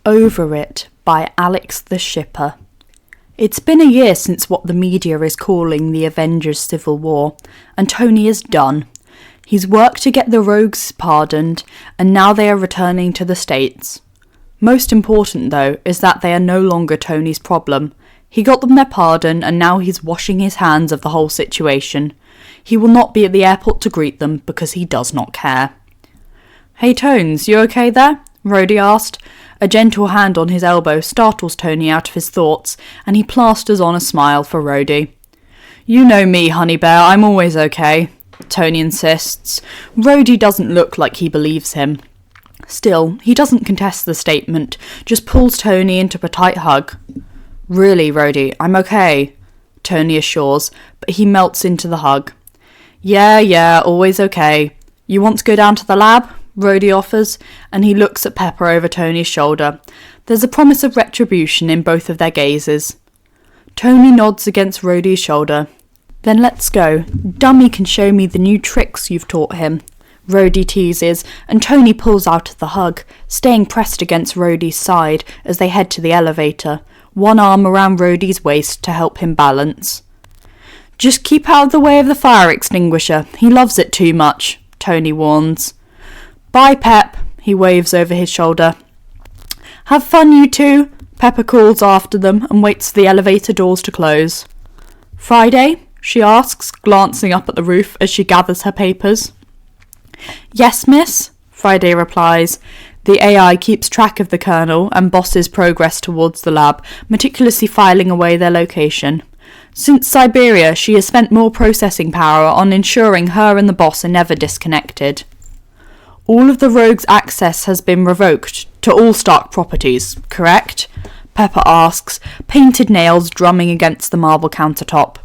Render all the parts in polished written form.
Over It by AlexTheShipper. It's been a year since what the media is calling the Avengers Civil War, and Tony is done. He's worked to get the rogues pardoned, and now they are returning to the States. Most important, though, is that they are no longer Tony's problem. He got them their pardon, and now he's washing his hands of the whole situation. He will not be at the airport to greet them because he does not care. "Hey Tones, you okay there?" Rhodey asked. A gentle hand on his elbow startles Tony out of his thoughts, and he plasters on a smile for Rhodey. "You know me, honey bear, I'm always okay," Tony insists. Rhodey doesn't look like he believes him. Still, he doesn't contest the statement, just pulls Tony into a tight hug. "Really, Rhodey, I'm okay," Tony assures, but he melts into the hug. Yeah, always okay. You want to go down to the lab?" Rhodey offers, and he looks at Pepper over Tony's shoulder. There's a promise of retribution in both of their gazes. Tony nods against Rhodey's shoulder. "Then let's go. Dummy can show me the new tricks you've taught him," Rhodey teases, and Tony pulls out of the hug, staying pressed against Rhodey's side as they head to the elevator, one arm around Rhodey's waist to help him balance. "Just keep out of the way of the fire extinguisher. He loves it too much," Tony warns. "Bye, Pep," he waves over his shoulder. "Have fun, you two," Pepper calls after them and waits for the elevator doors to close. "Friday?" she asks, glancing up at the roof as she gathers her papers. "Yes, miss," Friday replies. The AI keeps track of the Colonel and Boss's progress towards the lab, meticulously filing away their location. Since Siberia, she has spent more processing power on ensuring her and the Boss are never disconnected. "All of the rogues' access has been revoked to all Stark properties, correct?" Pepper asks, painted nails drumming against the marble countertop.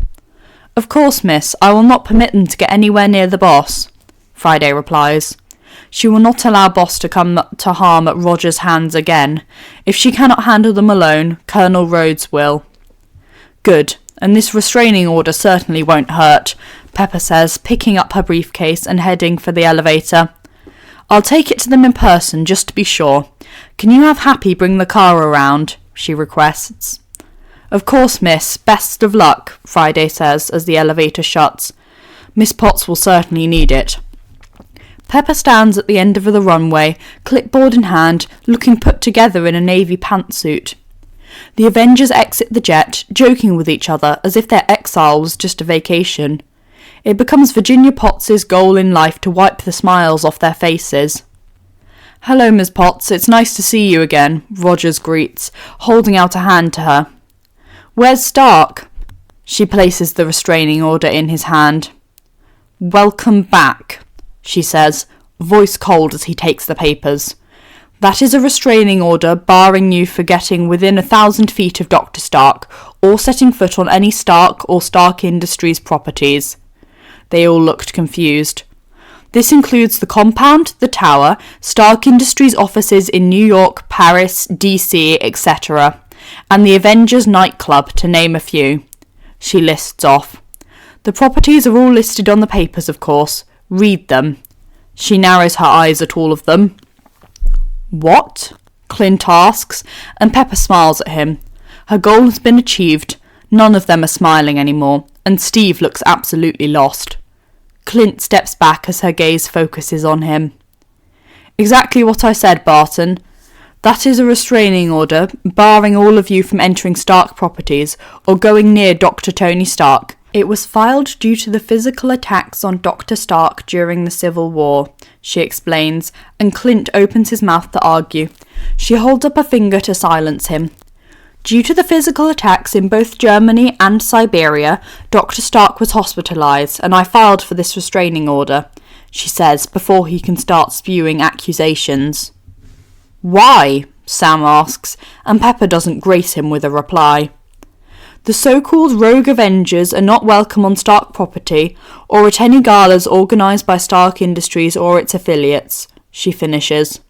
"Of course, miss. I will not permit them to get anywhere near the Boss," Friday replies. She will not allow Boss to come to harm at Roger's hands again. If she cannot handle them alone, Colonel Rhodes will. "Good, and this restraining order certainly won't hurt," Pepper says, picking up her briefcase and heading for the elevator. "I'll take it to them in person, just to be sure. Can you have Happy bring the car around?" she requests. "Of course, miss. Best of luck," Friday says as the elevator shuts. "Miss Potts will certainly need it." Pepper stands at the end of the runway, clipboard in hand, looking put together in a navy pantsuit. The Avengers exit the jet, joking with each other as if their exile was just a vacation. It becomes Virginia Potts' goal in life to wipe the smiles off their faces. "Hello, Miss Potts, it's nice to see you again," Rogers greets, holding out a hand to her. "Where's Stark?" She places the restraining order in his hand. "Welcome back," she says, voice cold as he takes the papers. "That is a restraining order barring you for getting within 1,000 feet of Dr. Stark, or setting foot on any Stark or Stark Industries properties." They all looked confused. "This includes the compound, the tower, Stark Industries offices in New York, Paris, DC, etc., and the Avengers nightclub, to name a few." She lists off. "The properties are all listed on the papers, of course. Read them." She narrows her eyes at all of them. "What?" Clint asks, and Pepper smiles at him. Her goal has been achieved. None of them are smiling anymore, and Steve looks absolutely lost. Clint steps back as her gaze focuses on him. "Exactly what I said, Barton. That is a restraining order, barring all of you from entering Stark properties or going near Dr. Tony Stark. It was filed due to the physical attacks on Dr. Stark during the Civil War," she explains, and Clint opens his mouth to argue. She holds up a finger to silence him. "Due to the physical attacks in both Germany and Siberia, Dr. Stark was hospitalised, and I filed for this restraining order," she says, before he can start spewing accusations. "Why?" Sam asks, and Pepper doesn't grace him with a reply. "The so-called rogue Avengers are not welcome on Stark property, or at any galas organised by Stark Industries or its affiliates," she finishes.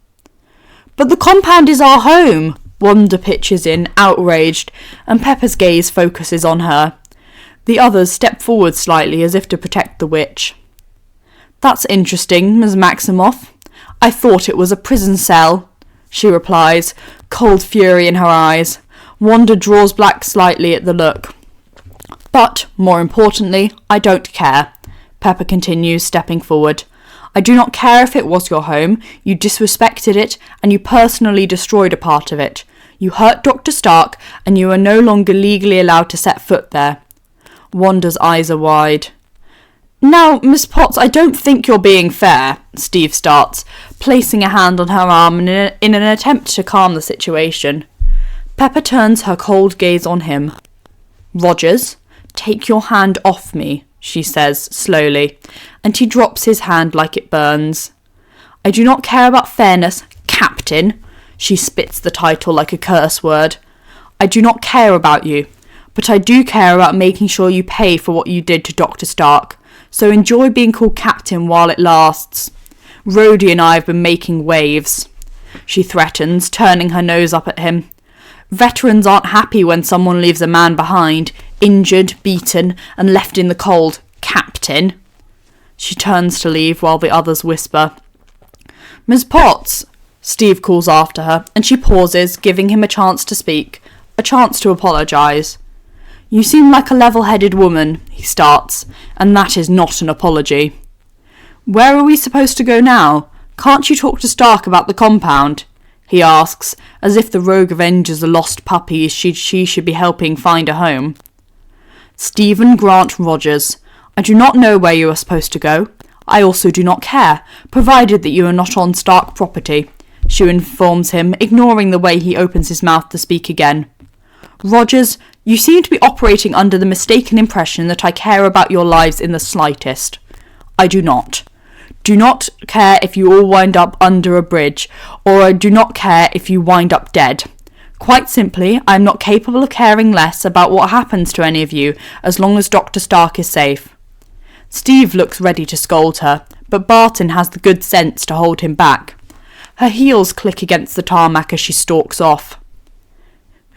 "But the compound is our home," Wanda pitches in, outraged, and Pepper's gaze focuses on her. The others step forward slightly as if to protect the witch. "That's interesting, Ms. Maximoff. I thought it was a prison cell." she replies, cold fury in her eyes. Wanda draws back slightly at the look. But, more importantly, I don't care, Pepper continues, stepping forward. I do not care if it was your home, you disrespected it, and you personally destroyed a part of it. You hurt Dr. Stark, and you are no longer legally allowed to set foot there. Wanda's eyes are wide. Now, Miss Potts, I don't think you're being fair, Steve starts, placing a hand on her arm in an attempt to calm the situation. Pepper turns her cold gaze on him. Rogers, take your hand off me, she says slowly, and he drops his hand like it burns. I do not care about fairness, Captain. She spits the title like a curse word. I do not care about you, but I do care about making sure you pay for what you did to Dr. Stark. So enjoy being called Captain while it lasts. Rhodey and I have been making waves, she threatens, turning her nose up at him. Veterans aren't happy when someone leaves a man behind, injured, beaten, and left in the cold. Captain. She turns to leave while the others whisper. Miss Potts, Steve calls after her, and she pauses, giving him a chance to speak, a chance to apologise. You seem like a level-headed woman, he starts, and that is not an apology. Where are we supposed to go now? Can't you talk to Stark about the compound? He asks, as if the rogue Avengers are lost puppies she should be helping find a home. Stephen Grant Rogers, I do not know where you are supposed to go. I also do not care, provided that you are not on Stark property, she informs him, ignoring the way he opens his mouth to speak again. Rogers, you seem to be operating under the mistaken impression that I care about your lives in the slightest. I do not. Do not care if you all wind up under a bridge, or I do not care if you wind up dead. Quite simply, I am not capable of caring less about what happens to any of you, as long as Dr. Stark is safe. Steve looks ready to scold her, but Barton has the good sense to hold him back. Her heels click against the tarmac as she stalks off.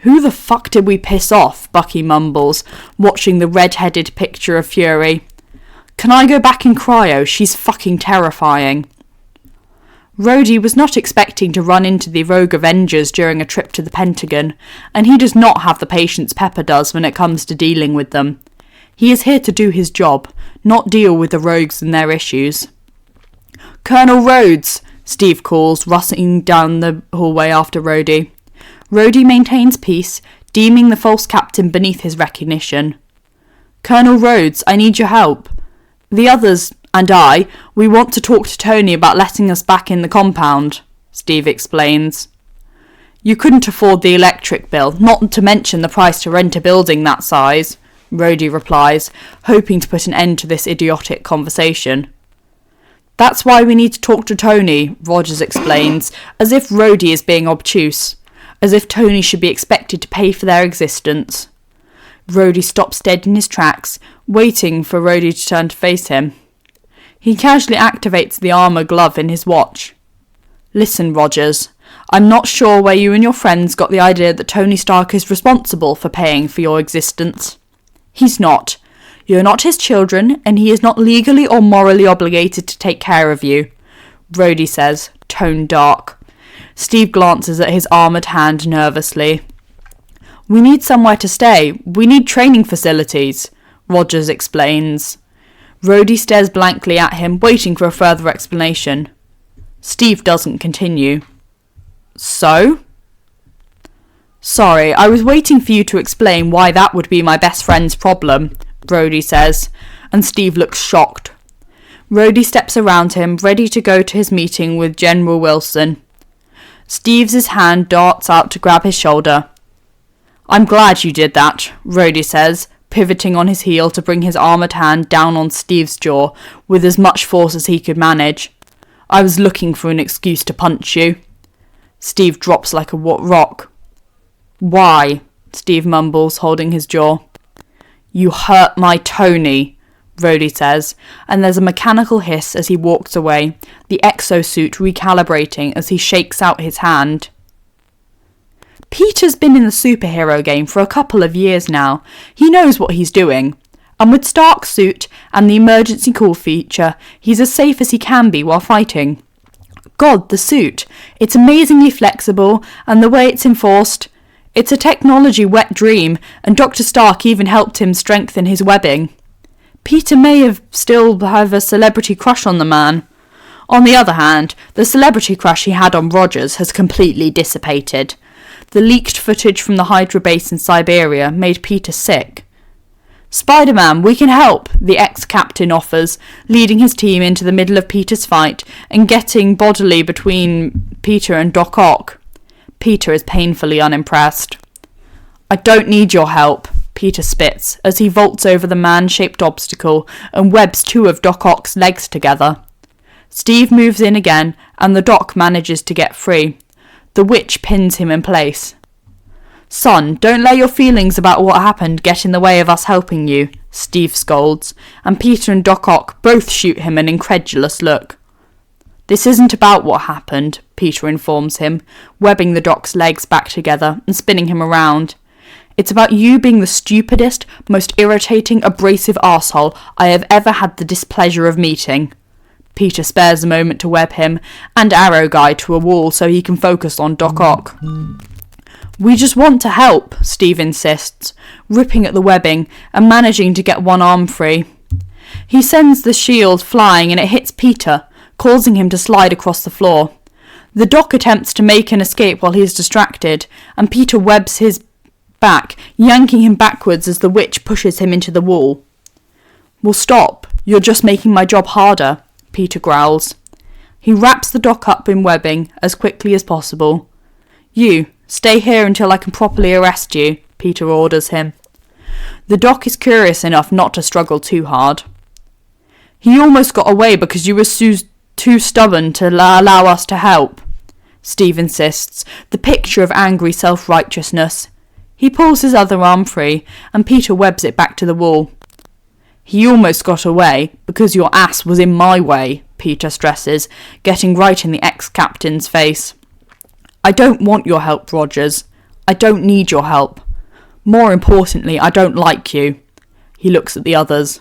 Who the fuck did we piss off? Bucky mumbles, watching the red-headed picture of Fury. Can I go back in cryo? She's fucking terrifying. Rhodey was not expecting to run into the rogue Avengers during a trip to the Pentagon, and he does not have the patience Pepper does when it comes to dealing with them. He is here to do his job, not deal with the rogues and their issues. Colonel Rhodes, Steve calls, rushing down the hallway after Rhodey. Rhodey maintains peace, deeming the false captain beneath his recognition. Colonel Rhodes, I need your help. The others, and I, we want to talk to Tony about letting us back in the compound, Steve explains. You couldn't afford the electric bill, not to mention the price to rent a building that size, Rhodey replies, hoping to put an end to this idiotic conversation. That's why we need to talk to Tony, Rogers explains, as if Rhodey is being obtuse, as if Tony should be expected to pay for their existence. Rhodey stops dead in his tracks, waiting for Rhodey to turn to face him. He casually activates the armour glove in his watch. Listen, Rogers, I'm not sure where you and your friends got the idea that Tony Stark is responsible for paying for your existence. He's not. You're not his children, and he is not legally or morally obligated to take care of you, Rhodey says, tone dark. Steve glances at his armoured hand nervously. We need somewhere to stay. We need training facilities, Rogers explains. Rhodey stares blankly at him, waiting for a further explanation. Steve doesn't continue. So? Sorry, I was waiting for you to explain why that would be my best friend's problem, Rhodey says, and Steve looks shocked. Rhodey steps around him, ready to go to his meeting with General Wilson. Steve's hand darts out to grab his shoulder. I'm glad you did that, Rhodey says, pivoting on his heel to bring his armoured hand down on Steve's jaw with as much force as he could manage. I was looking for an excuse to punch you. Steve drops like a rock. Why? Steve mumbles, holding his jaw. You hurt my Tony, Rhodey says, and there's a mechanical hiss as he walks away, the exosuit recalibrating as he shakes out his hand. Peter's been in the superhero game for a couple of years now. He knows what he's doing. And with Stark's suit and the emergency call feature, he's as safe as he can be while fighting. god, the suit. It's amazingly flexible, and the way it's enforced. It's a technology wet dream, and Dr. Stark even helped him strengthen his webbing. Peter may still have a celebrity crush on the man. On the other hand, the celebrity crush he had on Rogers has completely dissipated. The leaked footage from the Hydra base in Siberia made Peter sick. Spider-Man, we can help, the ex-captain offers, leading his team into the middle of Peter's fight and getting bodily between Peter and Doc Ock. Peter is painfully unimpressed. I don't need your help, Peter spits as he vaults over the man-shaped obstacle and webs two of Doc Ock's legs together. Steve moves in again and the Doc manages to get free. The witch pins him in place. Son, don't let your feelings about what happened get in the way of us helping you, Steve scolds, and Peter and Doc Ock both shoot him an incredulous look. This isn't about what happened, Peter informs him, webbing the Doc's legs back together and spinning him around. It's about you being the stupidest, most irritating, abrasive arsehole I have ever had the displeasure of meeting. Peter spares a moment to web him and Arrow Guy to a wall so he can focus on Doc Ock. We just want to help, Steve insists, ripping at the webbing and managing to get one arm free. He sends the shield flying and it hits Peter, causing him to slide across the floor. The Doc attempts to make an escape while he is distracted, and Peter webs his back, yanking him backwards as the witch pushes him into the wall. Well, stop. You're just making my job harder, Peter growls. He wraps the Doc up in webbing as quickly as possible. You, stay here until I can properly arrest you, Peter orders him. The Doc is curious enough not to struggle too hard. He almost got away because you were too stubborn to allow us to help, Steve insists, the picture of angry self-righteousness. He pulls his other arm free, and Peter webs it back to the wall. He almost got away because your ass was in my way, Peter stresses, getting right in the ex-captain's face. I don't want your help, Rogers. I don't need your help. More importantly, I don't like you. He looks at the others.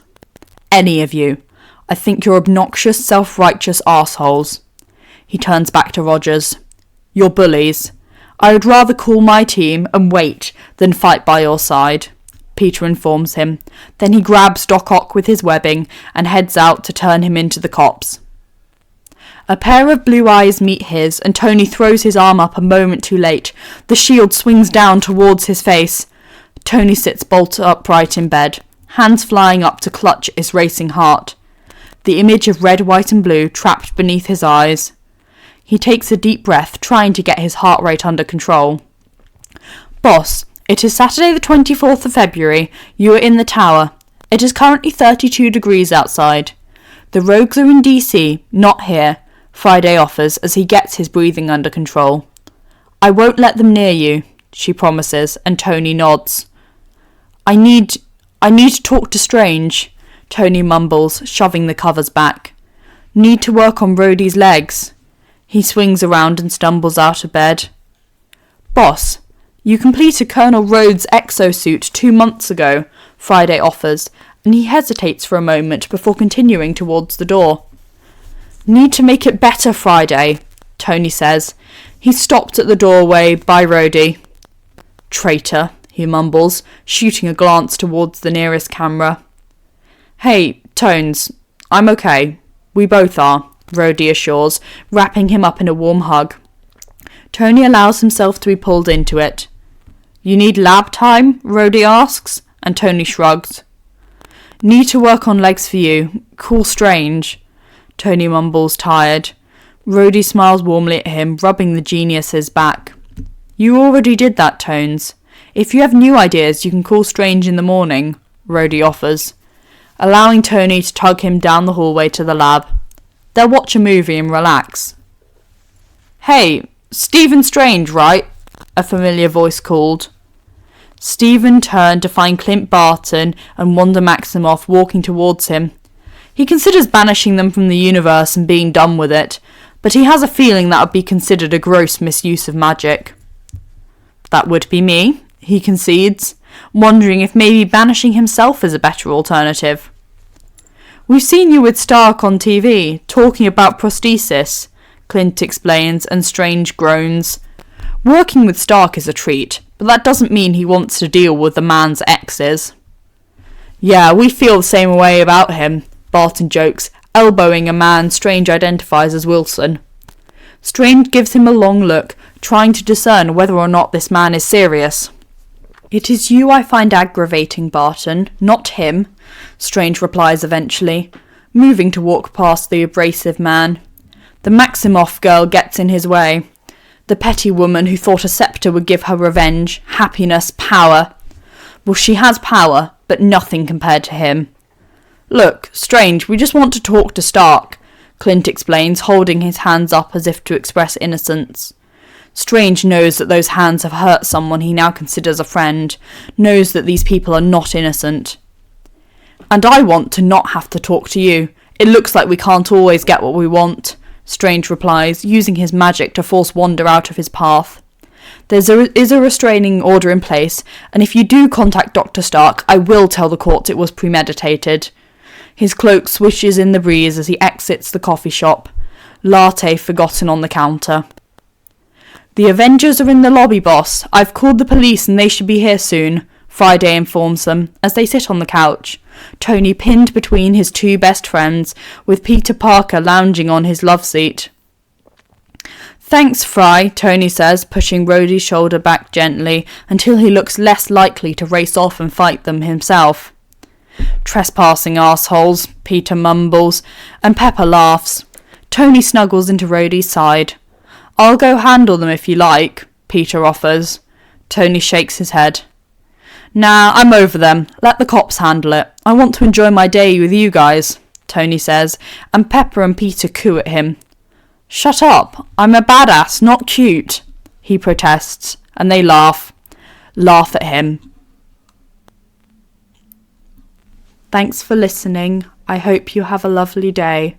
Any of you. I think you're obnoxious, self-righteous arseholes. He turns back to Rogers. You're bullies. I would rather call my team and wait than fight by your side, Peter informs him. Then he grabs Doc Ock with his webbing and heads out to turn him into the cops. A pair of blue eyes meet his, and Tony throws his arm up a moment too late. The shield swings down towards his face. Tony sits bolt upright in bed, hands flying up to clutch his racing heart. The image of red, white and blue trapped beneath his eyes. He takes a deep breath, trying to get his heart rate under control. Boss, it is Saturday the 24th of February. You are in the tower. It is currently 32 degrees outside. The rogues are in DC, not here, Friday offers as he gets his breathing under control. I won't let them near you, she promises, and Tony nods. I need to talk to Strange, Tony mumbles, shoving the covers back. Need to work on Rhodey's legs. He swings around and stumbles out of bed. Boss, you completed Colonel Rhodes' exosuit 2 months ago, Friday offers, and he hesitates for a moment before continuing towards the door. Need to make it better, Friday, Tony says. He's stopped at the doorway by Rhodey. Traitor, he mumbles, shooting a glance towards the nearest camera. Hey, Tones, I'm okay. We both are, Rhodey assures, wrapping him up in a warm hug. Tony allows himself to be pulled into it. You need lab time? Rhodey asks, and Tony shrugs. Need to work on legs for you. Call Strange. Tony mumbles, tired. Rhodey smiles warmly at him, rubbing the genius's back. You already did that, Tones. If you have new ideas, you can call Strange in the morning, Rhodey offers, allowing Tony to tug him down the hallway to the lab. They'll watch a movie and relax. Hey, Stephen Strange, right? A familiar voice called. Stephen turned to find Clint Barton and Wanda Maximoff walking towards him. He considers banishing them from the universe and being done with it, but he has a feeling that would be considered a gross misuse of magic. That would be me, he concedes, wondering if maybe banishing himself is a better alternative. We've seen you with Stark on TV, talking about prosthesis, Clint explains, and Strange groans. Working with Stark is a treat, but that doesn't mean he wants to deal with the man's exes. Yeah, we feel the same way about him, Barton jokes, elbowing a man Strange identifies as Wilson. Strange gives him a long look, trying to discern whether or not this man is serious. It is you I find aggravating, Barton, not him, Strange replies eventually, moving to walk past the abrasive man. The Maximoff girl gets in his way. The petty woman who thought a scepter would give her revenge, happiness, power. Well, she has power, but nothing compared to him. Look, Strange, we just want to talk to Stark, Clint explains, holding his hands up as if to express innocence. Strange knows that those hands have hurt someone he now considers a friend, knows that these people are not innocent. And I want to not have to talk to you. It looks like we can't always get what we want, Strange replies, using his magic to force Wanda out of his path. There is a restraining order in place, and if you do contact Dr. Stark, I will tell the courts it was premeditated. His cloak swishes in the breeze as he exits the coffee shop, latte forgotten on the counter. The Avengers are in the lobby, boss. I've called the police and they should be here soon, Friday informs them, as they sit on the couch, Tony pinned between his two best friends, with Peter Parker lounging on his love seat. Thanks, Fry, Tony says, pushing Rhodey's shoulder back gently until he looks less likely to race off and fight them himself. Trespassing assholes, Peter mumbles, and Pepper laughs. Tony snuggles into Rhodey's side. I'll go handle them if you like, Peter offers. Tony shakes his head. Nah, I'm over them. Let the cops handle it. I want to enjoy my day with you guys, Tony says, and Pepper and Peter coo at him. Shut up. I'm a badass, not cute, he protests, and they laugh. Laugh at him. Thanks for listening. I hope you have a lovely day.